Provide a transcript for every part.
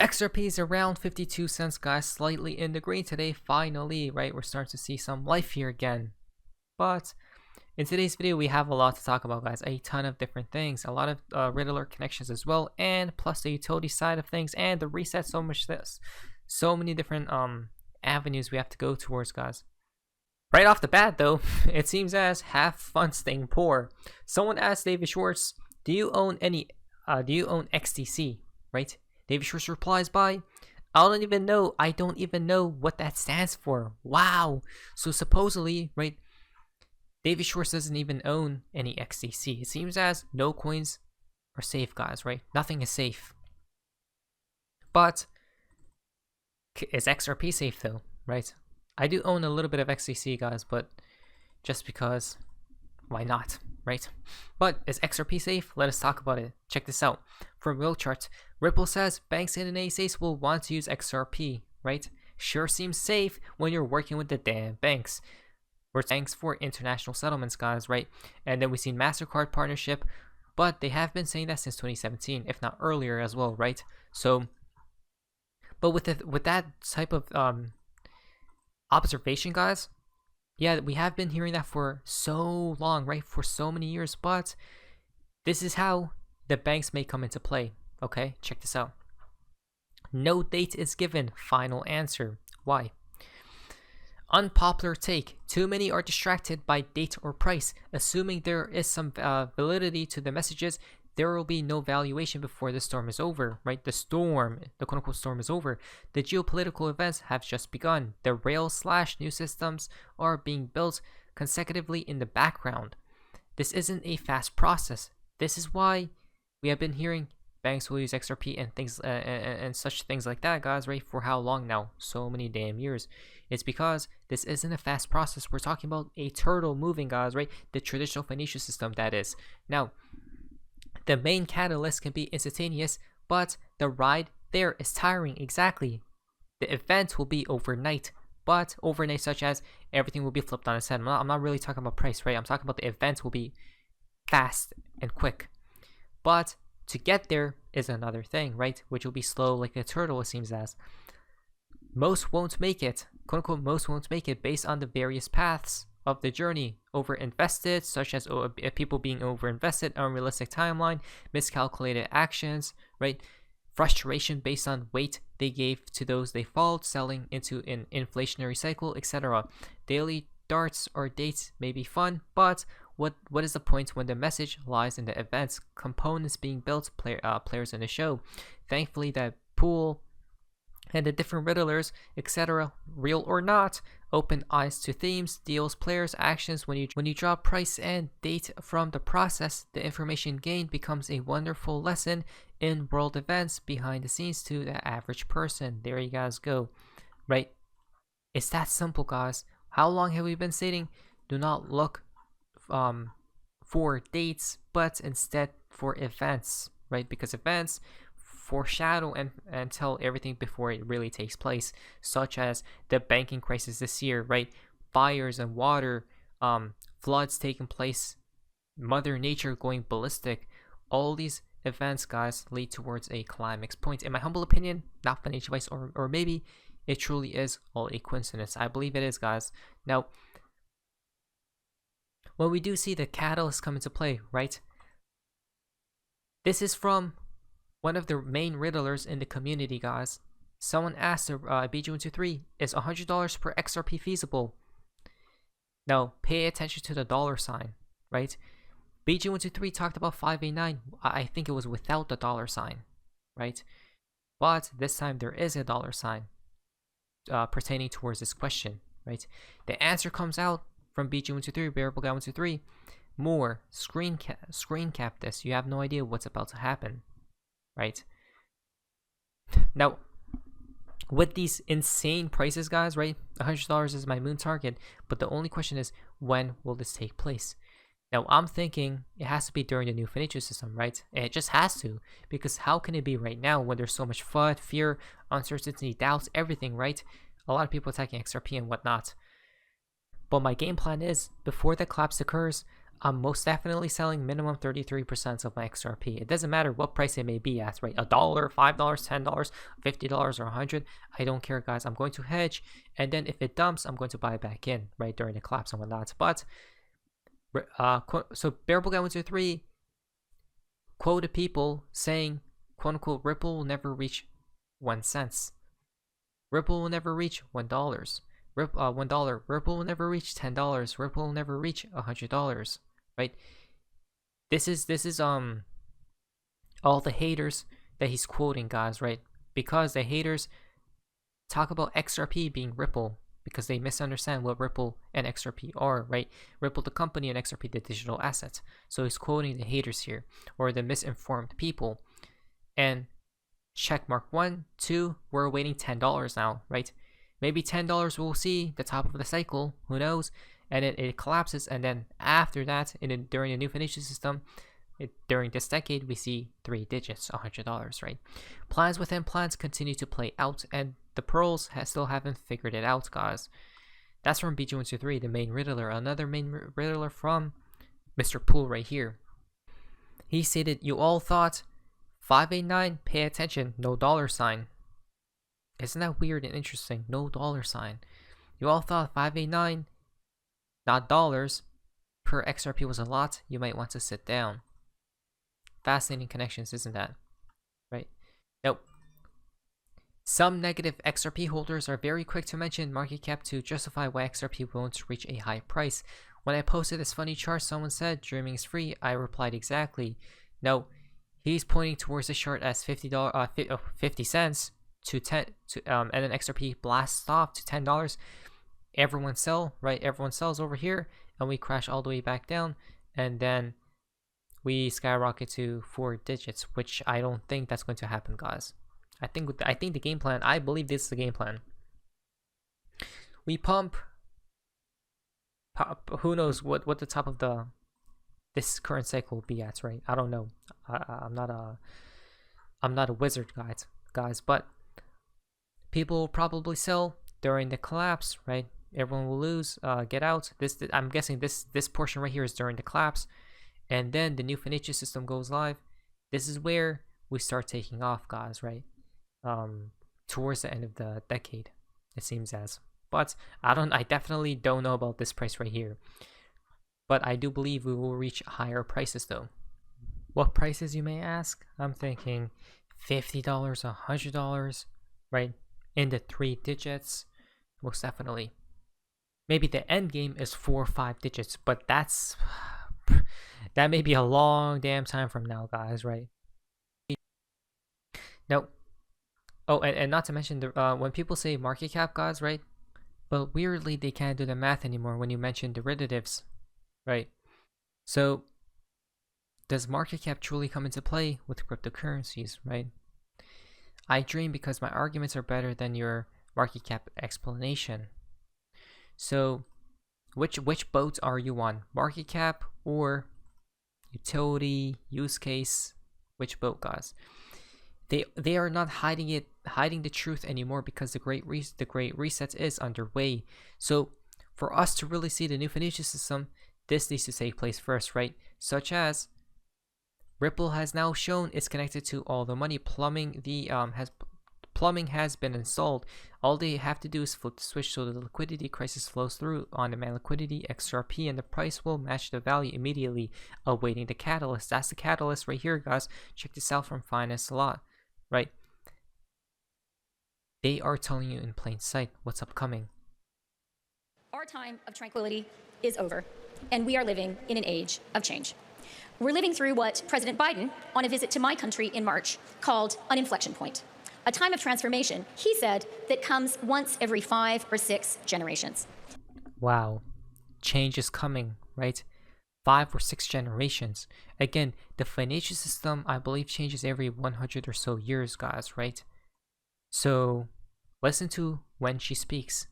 XRP is around 52 cents, guys, slightly in the green today. Finally, right? We're starting to see some life here again. But in today's video, we have a lot to talk about, guys. A ton of different things, a lot of Riddler connections as well, and plus the utility side of things and the reset. So many different avenues we have to go towards, guys. Right off the bat, though, it seems as have fun staying poor. Someone asked David Schwartz, "Do you own any? Do you own XTC?" Right? David Schwartz replies by, I don't even know what that stands for. Wow. So supposedly, right, David Schwartz doesn't even own any XTC. It seems as no coins are safe, guys, right? Nothing is safe. But is XRP safe though, right? I do own a little bit of XTC, guys, but just because, why not, right? But is XRP safe? Let us talk about it. Check this out. From Real Chart, Ripple says banks and NASAs will want to use XRP, right? Sure seems safe when you're working with the damn banks. Or thanks for international settlements, guys, right? And then we've seen MasterCard partnership, but they have been saying that since 2017, if not earlier as well, right? So, but with that type of observation, guys, yeah, we have been hearing that for so long, right? For so many years, but this is how the banks may come into play. Okay, check this out. No date is given. Final answer. Why? Unpopular take. Too many are distracted by date or price. Assuming there is some validity to the messages, there will be no valuation before the storm is over, right? The quote-unquote storm is over. The geopolitical events have just begun. The rail/new systems are being built consecutively in the background. This isn't a fast process. This is why we have been hearing banks will use XRP and things and such things like that, guys, right? For how long now? So many damn years. It's because this isn't a fast process. We're talking about a turtle moving, guys, right? The traditional financial system, that is. Now, the main catalyst can be instantaneous, but the ride there is tiring. Exactly. The event will be overnight, but overnight such as everything will be flipped on its head. I'm not really talking about price, right? I'm talking about the events will be fast and quick. But to get there is another thing, right? Which will be slow like a turtle, it seems as. Most won't make it, quote unquote, most won't make it based on the various paths of the journey. Overinvested, such as people being overinvested, unrealistic timeline, miscalculated actions, right? Frustration based on weight they gave to those they followed, selling into an inflationary cycle, etc. Daily darts or dates may be fun, but what is the point when the message lies in the events, components being built, players in the show? Thankfully, that pool and the different riddlers, etc., real or not, open eyes to themes, deals, players, actions. When you draw price and date from the process, the information gained becomes a wonderful lesson in world events behind the scenes to the average person. There you guys go, right? It's that simple, guys. How long have we been stating? Do not look for dates, but instead for events, right? Because events foreshadow and tell everything before it really takes place, such as the banking crisis this year, right? Fires and water, floods taking place, Mother Nature going ballistic. All these events, guys, lead towards a climax point. In my humble opinion, not financial advice, or maybe it truly is all a coincidence. I believe it is, guys. Now, when we do see the catalyst come into play, right? This is from one of the main riddlers in the community, guys. Someone asked BG123, is $100 per XRP feasible? Now, pay attention to the dollar sign, right? BG123 talked about 589. I think it was without the dollar sign, right? But this time there is a dollar sign pertaining towards this question, right? The answer comes out from BG123, Bearable Guy 123. More screen cap this. You have no idea what's about to happen, right? Now, with these insane prices, guys, right? $100 is my moon target, but the only question is, when will this take place? Now, I'm thinking it has to be during the new financial system, right? It just has to, because how can it be right now when there's so much FUD, fear, uncertainty, doubts, everything, right? A lot of people attacking XRP and whatnot. But my game plan is, before the collapse occurs, I'm most definitely selling minimum 33% of my XRP. It doesn't matter what price it may be at, right? $1, $5, $10, $50, or 100. I don't care, guys. I'm going to hedge, and then if it dumps, I'm going to buy it back in, right, during the collapse and whatnot. But so Bearable Guy 123 quoted people saying, quote unquote, Ripple will never reach 1 cent. Ripple will never reach $1. $1. Ripple will never reach $10. Ripple will never reach $100. Right? This is all the haters that he's quoting, guys, right? Because the haters talk about XRP being Ripple because they misunderstand what Ripple and XRP are, right? Ripple the company and XRP the digital asset. So he's quoting the haters here, or the misinformed people. And check mark 1, 2, we're awaiting $10 now, right? Maybe $10 we'll see the top of the cycle, who knows? And it collapses, and then after that, during the new financial system, during this decade, we see 3 digits, $100, right? Plans within plans continue to play out, and the pearls still haven't figured it out, guys. That's from BG123, the main Riddler, another main Riddler from Mr. Pool right here. He stated, you all thought 589, pay attention, no dollar sign. Isn't that weird and interesting? No dollar sign. You all thought 589, not dollars, per XRP was a lot. You might want to sit down. Fascinating connections, isn't that? Right? Nope. Some negative XRP holders are very quick to mention market cap to justify why XRP won't reach a high price. When I posted this funny chart, someone said, dreaming is free. I replied, exactly. No, he's pointing towards the chart as $50, 50 cents to 10, and then XRP blasts off to $10. Everyone sell, right? Everyone sells over here, and we crash all the way back down, and then we skyrocket to 4 digits, which I don't think that's going to happen, guys. I think the game plan, I believe this is the game plan. We pump, who knows what the top of this current cycle will be at, right? I don't know. I'm not a wizard, guys, but people will probably sell during the collapse, right? Everyone will lose, get out. I'm guessing this portion right here is during the collapse, and then the new financial system goes live. This is where we start taking off, guys, right? Towards the end of the decade, it seems as. But I definitely don't know about this price right here. But I do believe we will reach higher prices though. What prices, you may ask? I'm thinking $50, $100, right? In the 3 digits, most definitely. Maybe the end game is 4 or 5 digits, but that may be a long damn time from now, guys, right? Now, oh, and not to mention when people say market cap, guys, right? But weirdly, they can't do the math anymore when you mention derivatives, right? So, does market cap truly come into play with cryptocurrencies, right? I dream because my arguments are better than your market cap explanation. So, which boat are you on? Market cap or utility, use case? Which boat, guys? They are not hiding the truth anymore because the great reset is underway. So, for us to really see the new financial system, this needs to take place first, right? Such as Ripple has now shown it's connected to all the money. Plumbing has been installed. All they have to do is flip the switch so the liquidity crisis flows through on demand liquidity, XRP, and the price will match the value immediately, awaiting the catalyst. That's the catalyst right here, guys. Check this out from Finance a Lot, right? They are telling you in plain sight what's upcoming. Our time of tranquility is over, and we are living in an age of change. We're living through what President Biden, on a visit to my country in March, called an inflection point. A time of transformation, he said, that comes once every 5 or 6 generations. Wow. Change is coming, right? 5 or 6 generations. Again, the financial system, I believe, changes every 100 or so years, guys, right? So, listen to when she speaks.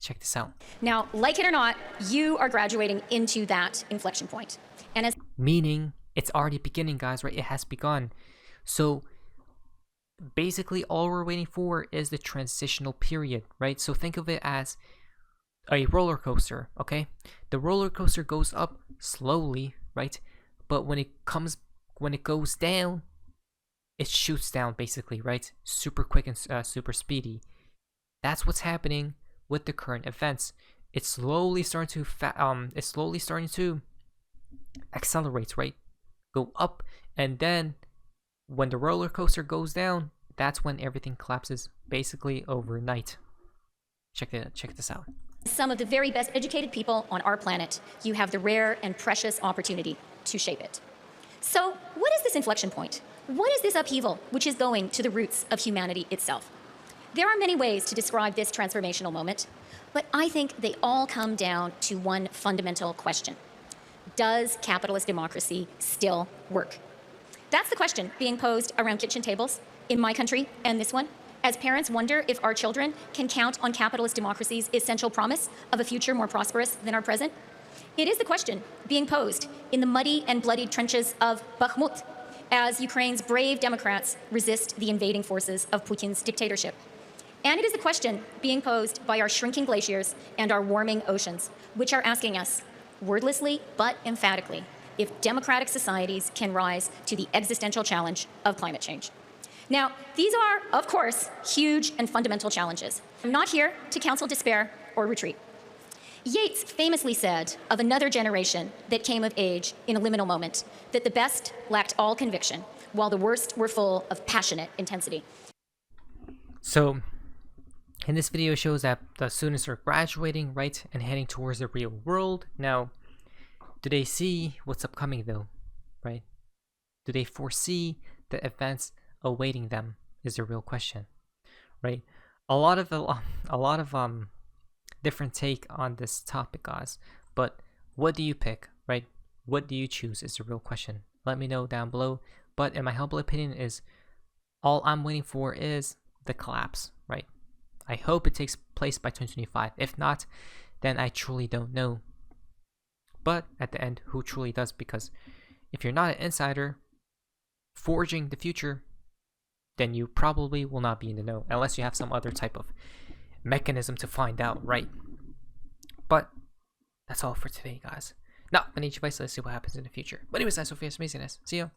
Check this out. Now, like it or not, you are graduating into that inflection point. And as meaning, it's already beginning, guys, right? It has begun. So, basically, all we're waiting for is the transitional period, right? So, think of it as a roller coaster, okay? The roller coaster goes up slowly, right? But when it goes down, it shoots down basically, right? Super quick and super speedy. That's what's happening with the current events. It's slowly starting to accelerate, right? Go up, and then when the roller coaster goes down, that's when everything collapses basically overnight. Check this out. Some of the very best educated people on our planet, you have the rare and precious opportunity to shape it. So, what is this inflection point? What is this upheaval which is going to the roots of humanity itself? There are many ways to describe this transformational moment, but I think they all come down to one fundamental question. Does capitalist democracy still work? That's the question being posed around kitchen tables in my country and this one, as parents wonder if our children can count on capitalist democracy's essential promise of a future more prosperous than our present. It is the question being posed in the muddy and bloodied trenches of Bakhmut as Ukraine's brave Democrats resist the invading forces of Putin's dictatorship. And it is the question being posed by our shrinking glaciers and our warming oceans, which are asking us, wordlessly but emphatically, if democratic societies can rise to the existential challenge of climate change. Now, these are, of course, huge and fundamental challenges. I'm not here to counsel despair or retreat. Yeats famously said of another generation that came of age in a liminal moment that the best lacked all conviction, while the worst were full of passionate intensity. So, in this video shows that the students are graduating, right, and heading towards the real world. Now, do they see what's upcoming though, right? Do they foresee the events awaiting them is the real question, right? A lot of different take on this topic, guys, but what do you pick, right? What do you choose is the real question. Let me know down below. But in my humble opinion is all I'm waiting for is the collapse, right? I hope it takes place by 2025. If not, then I truly don't know. But at the end, who truly does? Because if you're not an insider forging the future, then you probably will not be in the know unless you have some other type of mechanism to find out, right? But that's all for today, guys. Now, I need your advice. Let's see what happens in the future. But anyways, that's Sophia's amazingness. See you.